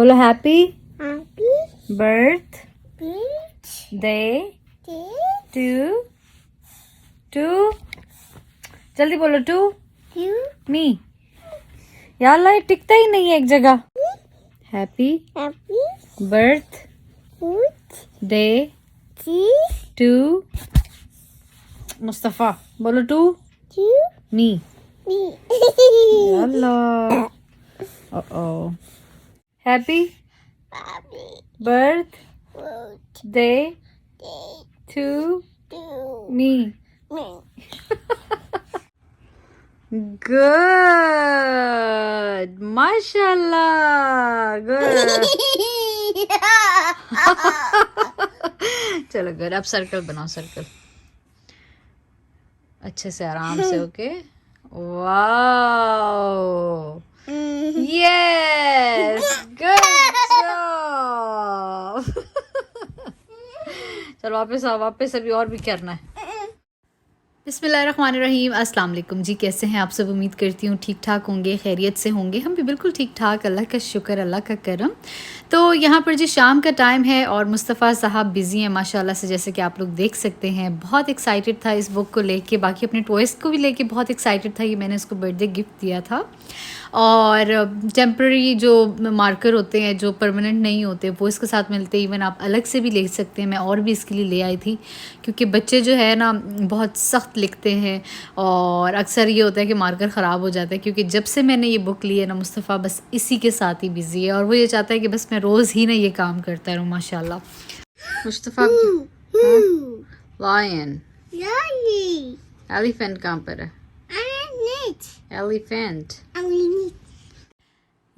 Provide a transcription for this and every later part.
बोलो happy Happy birth birthday day to जल्दी बोलो टू to मी। यार ला टिकता ही नहीं है एक जगह। Happy Happy birthday birthday to Mustafa. बोलो टू to मी। me. अल्लाह happy Happy birth birthday day to to me. me. Good माशाल्लाह गुड। चलो गुड। अब सर्कल बनाओ सर्कल अच्छे से आराम से। Okay wow yes good job. चलो वापस अभी और भी करना है। बिस्मिल्लाहिर्रहमानिर्रहीम अस्सलाम वालेकुम जी। कैसे हैं आप सब? उम्मीद करती हूँ ठीक ठाक होंगे, खैरियत से होंगे। हम भी बिल्कुल ठीक ठाक, अल्लाह का शुक्र, अल्लाह का करम। तो यहाँ पर जी शाम का टाइम है और मुस्तफ़ा साहब बिज़ी हैं माशाल्लाह से, जैसे कि आप लोग देख सकते हैं। बहुत एक्साइटेड था इस बुक को लेके, बाकी अपने टॉयज़ को भी लेके बहुत एक्साइटेड था। ये मैंने इसको बर्थडे गिफ्ट दिया था। और टेम्प्रेरी जो मार्कर होते हैं जो परमानेंट नहीं होते वो इसके साथ मिलते हैं। इवन आप अलग से भी ले सकते हैं। मैं और भी इसके लिए ले आई थी क्योंकि बच्चे जो है ना बहुत सख्त लिखते हैं और अक्सर ये होता है कि मार्कर ख़राब हो जाता है। क्योंकि जब से मैंने ये बुक ली है ना मुस्तफ़ा बस इसी के साथ ही बिज़ी है और वो ये चाहता है कि बस मैं रोज़ ही ना ये काम करता रहूँ माशाल्लाह। Mustafa lion Lolly. एलिफेंट कहाँ पर है? Neat. एलिफेंट। Neat.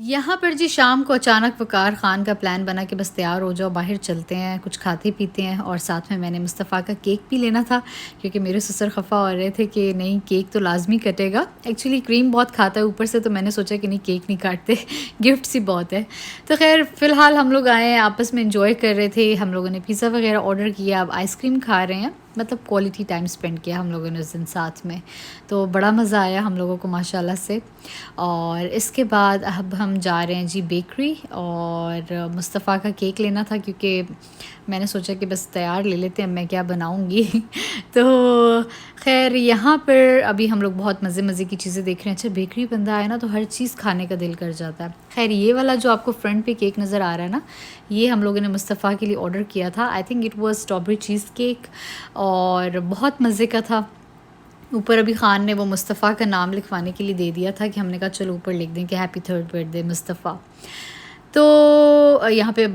यहाँ पर जी शाम को अचानक वकार ख़ान का प्लान बना कि बस तैयार हो जाओ, बाहर चलते हैं, कुछ खाते पीते हैं। और साथ में मैंने मुस्तफ़ा का केक भी लेना था क्योंकि मेरे ससुर खफा हो रहे थे कि नहीं केक तो लाजमी कटेगा। एक्चुअली क्रीम बहुत खाता है ऊपर से, तो मैंने सोचा कि नहीं केक नहीं काटते गिफ्ट ही बहुत है। तो खैर फ़िलहाल हम लोग आए, आपस में इंजॉय कर रहे थे। हम लोगों ने पिज़्ज़ा वगैरह ऑर्डर किया, अब आइसक्रीम खा रहे हैं। मतलब क्वालिटी टाइम स्पेंड किया हम लोगों ने उस दिन साथ में, तो बड़ा मज़ा आया हम लोगों को माशाल्लाह से। और इसके बाद अब हम जा रहे हैं जी बेकरी और मुस्तफ़ा का केक लेना था क्योंकि मैंने सोचा कि बस तैयार ले लेते हैं, मैं क्या बनाऊंगी तो खैर यहाँ पर अभी हम लोग बहुत मज़े की चीज़ें देख रहे हैं। अच्छा बेकरी बंदा आया ना तो हर चीज़ खाने का दिल कर जाता है। खैर ये वाला जो आपको फ्रंट पे केक नज़र आ रहा है ना, ये हम लोगों ने मुस्तफ़ा के लिए ऑर्डर किया था। I think it was strawberry cheese cake और बहुत मज़े का था। ऊपर अभी ख़ान ने वो मुस्तफ़ा का नाम लिखवाने के लिए दे दिया था कि हमने कहा चलो ऊपर लिख दें कि हैप्पी 3rd बर्थडे मुस्तफ़ा। तो यहाँ पे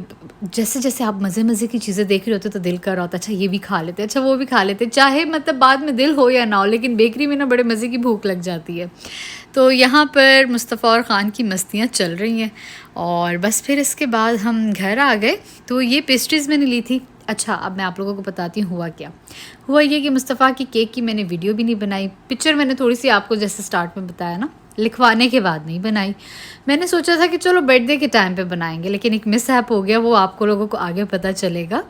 जैसे जैसे आप मज़े की चीज़ें देख रहे होते तो दिल कर रहा होता अच्छा ये भी खा लेते, अच्छा वो भी खा लेते, चाहे मतलब बाद में दिल हो या ना हो, लेकिन बेकरी में ना बड़े मज़े की भूख लग जाती है। तो यहाँ पर मुस्तफ़ा और ख़ान की मस्तियाँ चल रही हैं और बस फिर इसके बाद हम घर आ गए। तो ये पेस्ट्रीज़ मैंने ली थी। अच्छा अब मैं आप लोगों को बताती हूँ हुआ क्या हुआ। ये कि मुस्तफ़ा की केक की मैंने वीडियो भी नहीं बनाई। पिक्चर मैंने थोड़ी सी आपको जैसे स्टार्ट में बताया ना लिखवाने के बाद नहीं बनाई। मैंने सोचा था कि चलो बर्थडे के टाइम पे बनाएंगे, लेकिन एक मिसहैप हो गया, वो आपको लोगों को आगे पता चलेगा।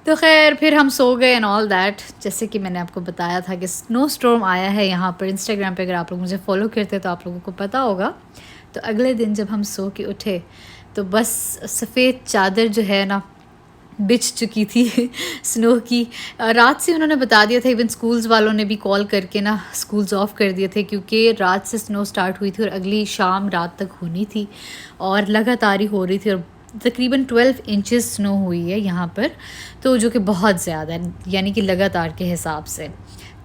तो खैर फिर हम सो गए एंड ऑल दैट। जैसे कि मैंने आपको बताया था कि स्नो स्टॉर्म आया है यहाँ पर। इंस्टाग्राम पे अगर आप लोग मुझे फॉलो करते हैं तो आप लोगों को पता होगा। तो अगले दिन जब हम सो के उठे तो बस सफ़ेद चादर जो है ना बिछ चुकी थी स्नो की। रात से उन्होंने बता दिया था, इवन स्कूल्स वालों ने भी कॉल करके ना स्कूल्स ऑफ कर दिए थे क्योंकि रात से स्नो स्टार्ट हुई थी और अगली शाम रात तक होनी थी और लगातार ही हो रही थी। और तकरीबन 12 इंचेस स्नो हुई है यहाँ पर, तो जो कि बहुत ज़्यादा है, यानी कि लगातार के हिसाब से।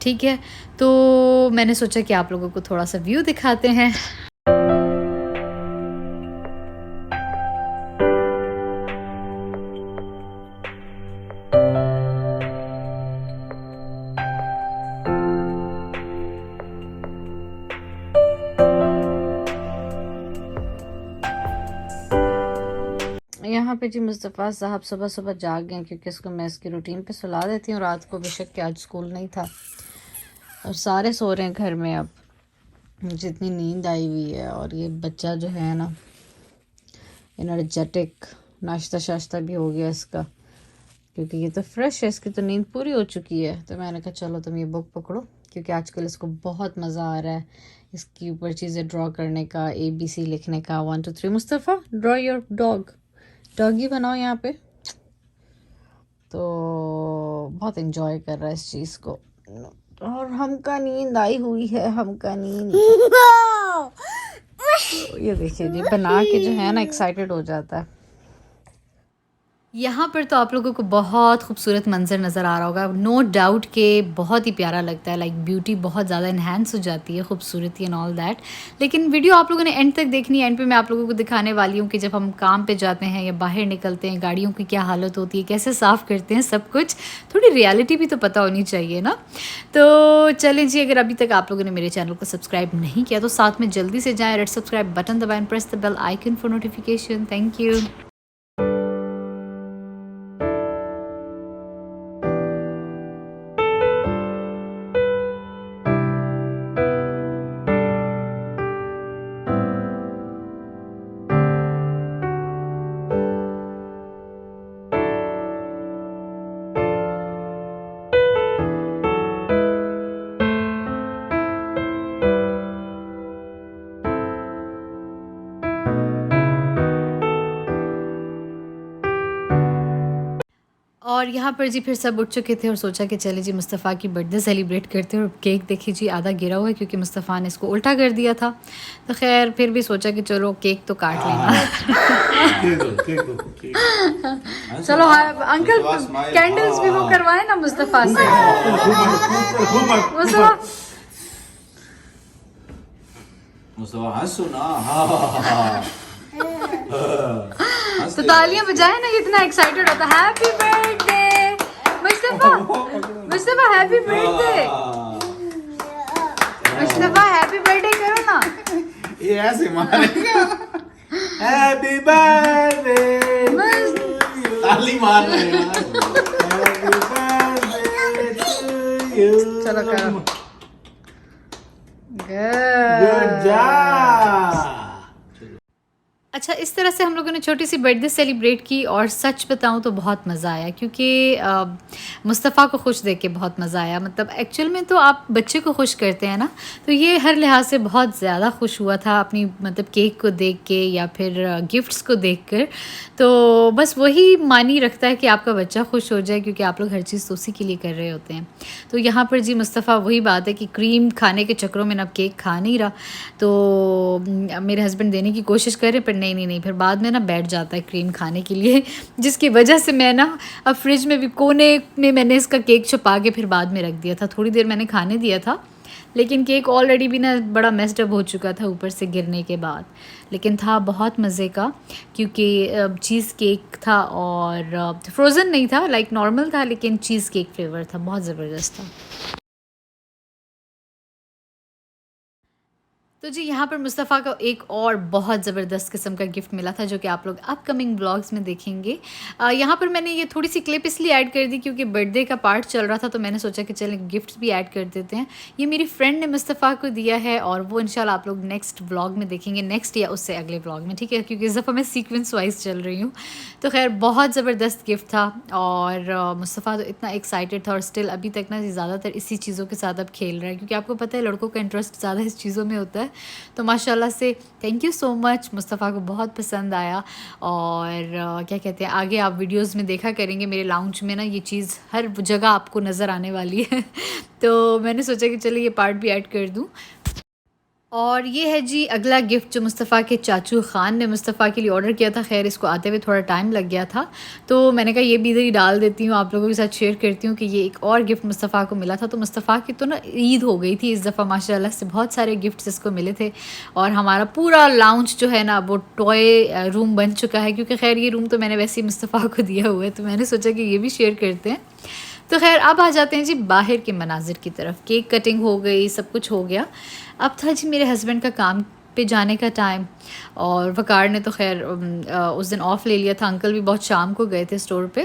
ठीक है, तो मैंने सोचा कि आप लोगों को थोड़ा सा व्यू दिखाते हैं। यहाँ पे जी मुस्तफ़ा साहब सुबह सुबह जाग गए क्योंकि इसको मैं इसकी रूटीन पे सुला देती हूँ रात को, बेशक कि आज स्कूल नहीं था और सारे सो रहे हैं घर में। अब मुझे इतनी नींद आई हुई है और ये बच्चा जो है ना एनर्जेटिक, नाश्ता शाश्ता भी हो गया इसका, क्योंकि ये तो फ्रेश है, इसकी तो नींद पूरी हो चुकी है। तो मैंने कहा चलो तुम ये बुक पकड़ो, क्योंकि आजकल इसको बहुत मज़ा आ रहा है इसके ऊपर चीज़ें ड्रॉ करने का, ABC लिखने का, 1 2 3। Mustafa draw your dog, doggy बनाओ यहाँ पे। तो बहुत इन्जॉय कर रहा है इस चीज़ को, और हमका नींद आई हुई है, हमका नींद। तो ये देखिए जी, बना के जो है ना एक्साइटेड हो जाता है। यहाँ पर तो आप लोगों को बहुत खूबसूरत मंज़र नज़र आ रहा होगा, नो डाउट कि बहुत ही प्यारा लगता है, लाइक ब्यूटी बहुत ज़्यादा इन्हेंस हो जाती है, खूबसूरती एंड ऑल दैट। लेकिन वीडियो आप लोगों ने एंड तक देखनी है। एंड पे मैं आप लोगों को दिखाने वाली हूँ कि जब हम काम पे जाते हैं या बाहर निकलते हैं, गाड़ियों की क्या हालत होती है, कैसे साफ़ करते हैं, सब कुछ थोड़ी रियलिटी भी तो पता होनी चाहिए ना। तो चलें जी, अगर अभी तक आप लोगों ने मेरे चैनल को सब्सक्राइब नहीं किया तो साथ में जल्दी से जाएँ, रेड सब्सक्राइब बटन दबाएँ, press the bell icon for notification. Thank you. और यहाँ पर जी फिर सब उठ चुके थे और सोचा कि चले जी मुस्तफ़ा की बर्थडे सेलिब्रेट करते हैं। और केक देखिए जी आधा गिरा हुआ है, क्योंकि मुस्तफ़ा ने इसको उल्टा कर दिया था। तो खैर फिर भी सोचा कि चलो केक तो काट लेना। चलो हाँ अंकल, कैंडल्स भी वो करवाए ना मुस्तफ़ा से। मुस्तफा हंसो ना। तो तालियां बजाए ना, इतना एक्साइटेड होता। Happy birthday Mustafa, Mustafa happy birthday, Mustafa happy birthday करो ना। ये ऐसे मारेगा। हैप्पी बर्थडे, ताली मार रहे हैं। Happy birthday to you. चलो करो। Good job. अच्छा, इस तरह से हम लोगों ने छोटी सी बर्थडे सेलिब्रेट की, और सच बताऊं तो बहुत मज़ा आया, क्योंकि मुस्तफ़ा को खुश देख के बहुत मज़ा आया। मतलब एक्चुअल में तो आप बच्चे को खुश करते हैं ना, तो ये हर लिहाज से बहुत ज़्यादा खुश हुआ था अपनी मतलब केक को देख के या फिर गिफ्ट्स को देख कर। तो बस वही मानी रखता है कि आपका बच्चा खुश हो जाए, क्योंकि आप लोग हर चीज़ तो उसी के लिए कर रहे होते हैं। तो यहाँ पर जी मुस्तफ़ा वही बात है कि क्रीम खाने के चक्करों में ना केक खा नहीं रहा, तो मेरे हस्बैंड देने की कोशिश कर रहे, पर नहीं, फिर बाद में ना बैठ जाता है क्रीम खाने के लिए, जिसकी वजह से मैं ना अब फ्रिज में भी कोने में मैंने इसका केक छुपा के फिर बाद में रख दिया था। थोड़ी देर मैंने खाने दिया था, लेकिन केक ऑलरेडी भी ना बड़ा मेस्ड अप हो चुका था ऊपर से गिरने के बाद। लेकिन था बहुत मज़े का, क्योंकि चीज़ केक था और फ्रोज़न नहीं था, लाइक नॉर्मल था, लेकिन चीज़ केक फ्लेवर था, बहुत ज़बरदस्त था। तो जी यहाँ पर मुस्तफ़ा को एक और बहुत ज़बरदस्त किस्म का गिफ्ट मिला था, जो कि आप लोग अपकमिंग ब्लॉग्स में देखेंगे। यहाँ पर मैंने ये थोड़ी सी क्लिप इसलिए ऐड कर दी क्योंकि बर्थडे का पार्ट चल रहा था, तो मैंने सोचा कि चलें गिफ्ट्स भी ऐड कर देते हैं। ये मेरी फ्रेंड ने मुस्तफ़ा को दिया है, और वो इंशाल्लाह आप लोग नेक्स्ट ब्लॉग में देखेंगे, नेक्स्ट या उससे अगले ब्लॉग में, ठीक है, क्योंकि इस दफ़ा मैं सीक्वेंस वाइज चल रही हूँ। तो खैर बहुत ज़बरदस्त गिफ्ट था, और मुस्तफ़ा तो इतना एक्साइटेड था, और स्टिल अभी तक ना ज़्यादातर इसी चीज़ों के साथ अब खेल रहा है, क्योंकि आपको पता है लड़कों का इंटरेस्ट ज़्यादा इस चीज़ों में होता है। तो माशाल्लाह से thank you so much, Mustafa को बहुत पसंद आया। और क्या कहते हैं, आगे आप वीडियोस में देखा करेंगे मेरे लाउंज में ना ये चीज़ हर जगह आपको नज़र आने वाली है। तो मैंने सोचा कि चलिए ये पार्ट भी ऐड कर दूँ। और ये है जी अगला गिफ्ट जो मुस्तफ़ा के चाचू ख़ान ने मुस्तफ़ा के लिए ऑर्डर किया था। खैर इसको आते हुए थोड़ा टाइम लग गया था, तो मैंने कहा ये भी इधर ही डाल देती हूँ, आप लोगों के साथ शेयर करती हूँ कि ये एक और गिफ्ट मुस्तफ़ा को मिला था। तो मुस्तफ़ा की तो ना ईद हो गई थी इस दफ़ा, माशाल्लाह से बहुत सारे गिफ्ट्स इसको मिले थे, और हमारा पूरा लाउंज जो है ना वो टॉय रूम बन चुका है। क्योंकि खैर ये रूम तो मैंने वैसे ही मुस्तफ़ा को दिया हुआ है, तो मैंने सोचा कि ये भी शेयर करते हैं। तो खैर अब आ जाते हैं जी बाहर के मनाजिर की तरफ। केक कटिंग हो गई, सब कुछ हो गया। अब था जी मेरे हस्बैंड का काम पे जाने का टाइम, और वकार ने तो खैर उस दिन ऑफ़ ले लिया था। अंकल भी बहुत शाम को गए थे स्टोर पे,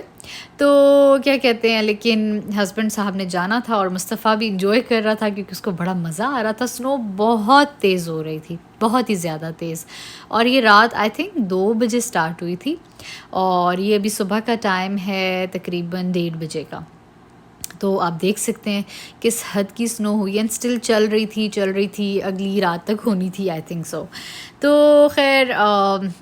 तो क्या कहते हैं, लेकिन हस्बैंड साहब ने जाना था और मुस्तफ़ा भी इंजॉय कर रहा था क्योंकि उसको बड़ा मज़ा आ रहा था। स्नो बहुत तेज़ हो रही थी, बहुत ही ज़्यादा तेज़, और ये रात आई थिंक 2 बजे स्टार्ट हुई थी और ये अभी सुबह का टाइम है तकरीबन 1:30 बजे का। तो आप देख सकते हैं किस हद की स्नो हुई एंड स्टिल चल रही थी, अगली रात तक होनी थी आई थिंक सो। तो खैर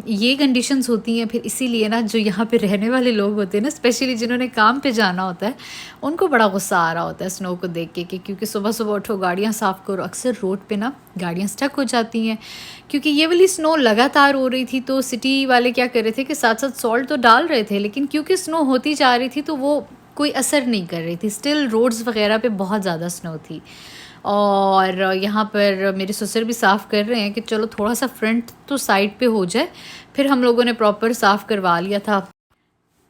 ये कंडीशंस होती हैं, फिर इसीलिए ना जो यहाँ पे रहने वाले लोग होते हैं ना, स्पेशली जिन्होंने काम पे जाना होता है, उनको बड़ा गुस्सा आ रहा होता है स्नो को देख के कि क्योंकि सुबह सुबह उठो, गाड़ियाँ साफ़ करो, अक्सर रोड पे ना गाड़ियाँ स्टक हो जाती हैं क्योंकि ये वाली स्नो लगातार हो रही थी। तो सिटी वाले क्या कर रहे थे कि साथ साथ सॉल्ट तो डाल रहे थे, लेकिन क्योंकि स्नो होती जा रही थी तो वो कोई असर नहीं कर रही थी। स्टिल रोड्स वगैरह पे बहुत ज़्यादा स्नो थी, और यहाँ पर मेरे ससुर भी साफ़ कर रहे हैं कि चलो थोड़ा सा फ्रंट तो साइड पे हो जाए। फिर हम लोगों ने प्रॉपर साफ़ करवा लिया था।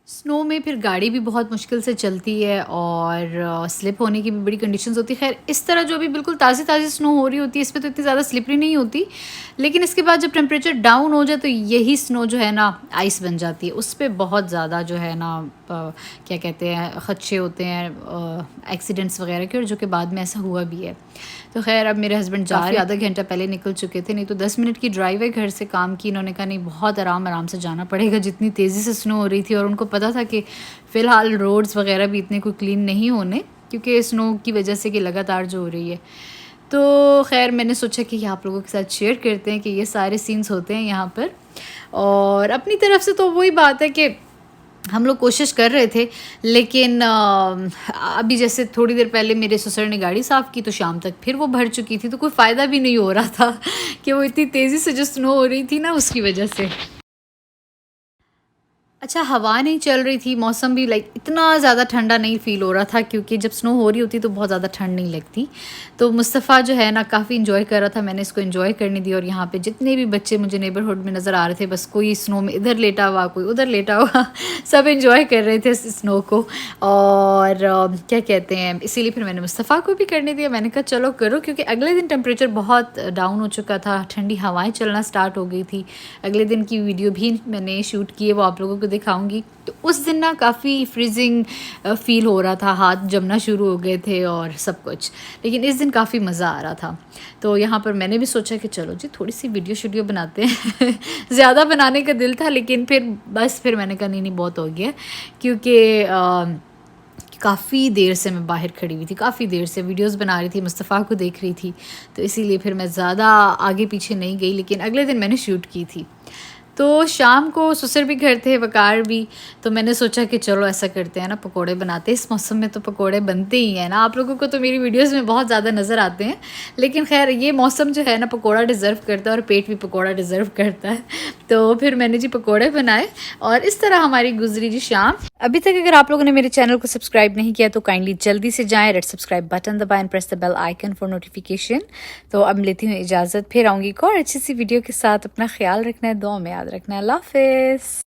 स्नो में फिर गाड़ी भी बहुत मुश्किल से चलती है और स्लिप होने की भी बड़ी कंडीशंस होती है। खैर इस तरह जो अभी बिल्कुल ताज़ी ताज़ी स्नो हो रही होती है, इसमें तो इतनी ज़्यादा स्लिपरी नहीं होती, लेकिन इसके बाद जब टेम्परेचर डाउन हो जाए तो यही स्नो जो है ना आइस बन जाती है। उस पर बहुत ज़्यादा जो है ना क्या कहते हैं, खदशे होते हैं एक्सीडेंट्स वगैरह के, और जो कि बाद में ऐसा हुआ भी है। तो खैर अब मेरे हस्बैंड जा रहे, आधा घंटा पहले निकल चुके थे, नहीं तो 10 मिनट की ड्राइव है घर से काम की। इन्होंने कहा नहीं, बहुत आराम से जाना पड़ेगा, जितनी तेज़ी से स्नो हो रही थी, और उनको पता था कि फ़िलहाल रोड्स वगैरह भी इतने कोई क्लीन नहीं होने क्योंकि स्नो की वजह से कि लगातार जो हो रही है। तो खैर मैंने सोचा कि आप लोगों के साथ शेयर करते हैं कि ये सारे सीन्स होते हैं यहाँ पर। और अपनी तरफ से तो वही बात है कि हम लोग कोशिश कर रहे थे, लेकिन अभी जैसे थोड़ी देर पहले मेरे ससुर ने गाड़ी साफ़ की तो शाम तक फिर वो भर चुकी थी, तो कोई फ़ायदा भी नहीं हो रहा था कि वो इतनी तेज़ी से जो स्नो हो रही थी ना उसकी वजह से। अच्छा, हवा नहीं चल रही थी, मौसम भी लाइक इतना ज़्यादा ठंडा नहीं फ़ील हो रहा था क्योंकि जब स्नो हो रही होती तो बहुत ज़्यादा ठंड नहीं लगती। तो मुस्तफ़ा जो है ना काफ़ी इन्जॉय कर रहा था, मैंने इसको इन्जॉय करने दी। और यहाँ पे जितने भी बच्चे मुझे नेबरहुड में नज़र आ रहे थे, बस कोई स्नो में इधर लेटा हुआ, कोई उधर लेटा हुआ सब इन्जॉय कर रहे थे स्नो को। और क्या कहते हैं, इसीलिए फिर मैंने मुस्तफ़ा को भी करने दिया। मैंने कहा चलो करो, क्योंकि अगले दिन टेम्परेचर बहुत डाउन हो चुका था, ठंडी हवाएँ चलना स्टार्ट हो गई थी। अगले दिन की वीडियो भी मैंने शूट की है, वो आप लोगों को दिखाऊंगी। तो उस दिन ना काफ़ी फ्रीजिंग फ़ील हो रहा था, हाथ जमना शुरू हो गए थे और सब कुछ, लेकिन इस दिन काफ़ी मज़ा आ रहा था। तो यहाँ पर मैंने भी सोचा कि चलो जी थोड़ी सी वीडियो बनाते हैं ज़्यादा बनाने का दिल था, लेकिन फिर मैंने कहा नहीं बहुत हो गया, क्योंकि काफ़ी देर से मैं बाहर खड़ी हुई थी, काफ़ी देर से वीडियोस बना रही थी, मुस्तफ़ा को देख रही थी, तो इसीलिए फिर मैं ज़्यादा आगे पीछे नहीं गई। लेकिन अगले दिन मैंने शूट की थी। तो शाम को ससुर भी घर थे, वकार भी, तो मैंने सोचा कि चलो ऐसा करते हैं ना, पकोड़े बनाते हैं। इस मौसम में तो पकोड़े बनते ही हैं ना, आप लोगों को तो मेरी वीडियोस में बहुत ज़्यादा नज़र आते हैं, लेकिन खैर ये मौसम जो है ना पकोड़ा डिज़र्व करता है और पेट भी पकोड़ा डिज़र्व करता है। तो फिर मैंने जी पकोड़े बनाए और इस तरह हमारी गुजरी जी शाम। अभी तक अगर आप लोगों ने मेरे चैनल को सब्सक्राइब नहीं किया तो काइंडली जल्दी से जाएं, रेड सब्सक्राइब बटन दबाएं and press the bell icon for notification. तो अब लेती हूँ इजाज़त, फिर आऊँगी एक और अच्छी सी वीडियो के साथ। अपना ख्याल रखना है, दुआ में याद रखना है। अल्लाह हाफ़िज़।